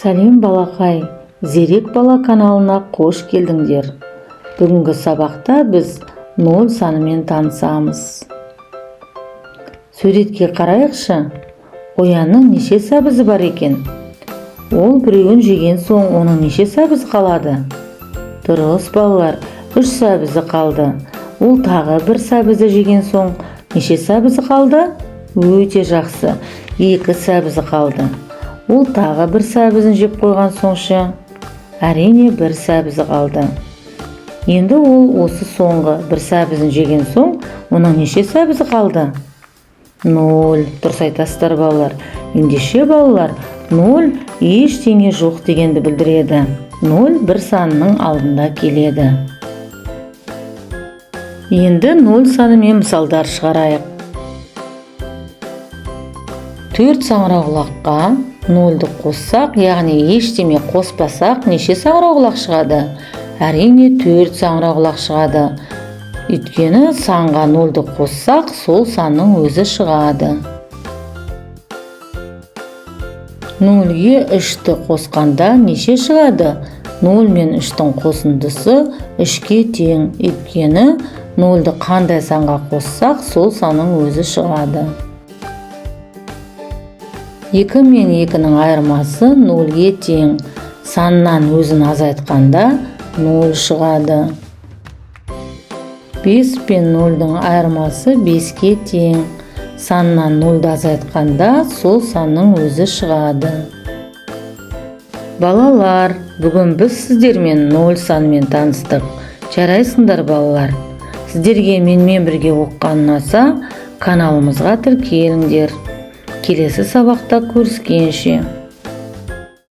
Сәлем балақай, Зерек бала каналына қош келдіңдер. Бүгінгі сабақта біз 0 санымен танысамыз. Суретке қарайықшы. Оянның неше сәбізі бар екен? Ол біреуін жеген соң оның неше сәбізі қалады? Дұрыс балалар, 3 сәбізі қалды. Ол тағы 1 сәбізі жеген соң неше сәбізі қалды? Өте жақсы, 2 сәбізі қалды. Ол тағы 1 сәбізін жеп қойған соңшы, әрине 1 сәбізі қалды. Енді ол осы соңғы 1 сәбізін жеген соң, оның неше сәбізі қалды? 0. Дұрыс айтасыздар балалар. Ендеше балалар, 0 ештеңе жоқ дегенді білдіреді. 0 1 санының алдында келеді. Енді 0 санымен мысалдар шығарайық. 4 саңырауқұлаққа 0-ды қоссақ, яғни ештеме қоспасақ, неше саңырауқұлақ шығады? Әрине 4 саңырауқұлақ шығады. Өйткені санға 0-ды қоссақ, сол санның өзі шығады. 0-ге 3-ті қосқанда неше шығады? 0 мен 3-тің қосындысы 3-ке тең. Өйткені 0-ды қандай санға қоссақ, сол санның өзі шығады. 2 мен 2-нің айырмасы 0-ге тең. Саннан өзін азайтқанда 0 шығады. 5 пен 0-дің айырмасы 5-ке тең. Саннан 0-ды азайтқанда сол санның өзі шығады. Балалар, бүгін біз сіздермен 0 санымен таныстық. Жарайсыңдар балалар. Сіздерге менімен бірге оққан ұнаса, каналымызға тіркеліңдер. Келесі сабақта көріскенше.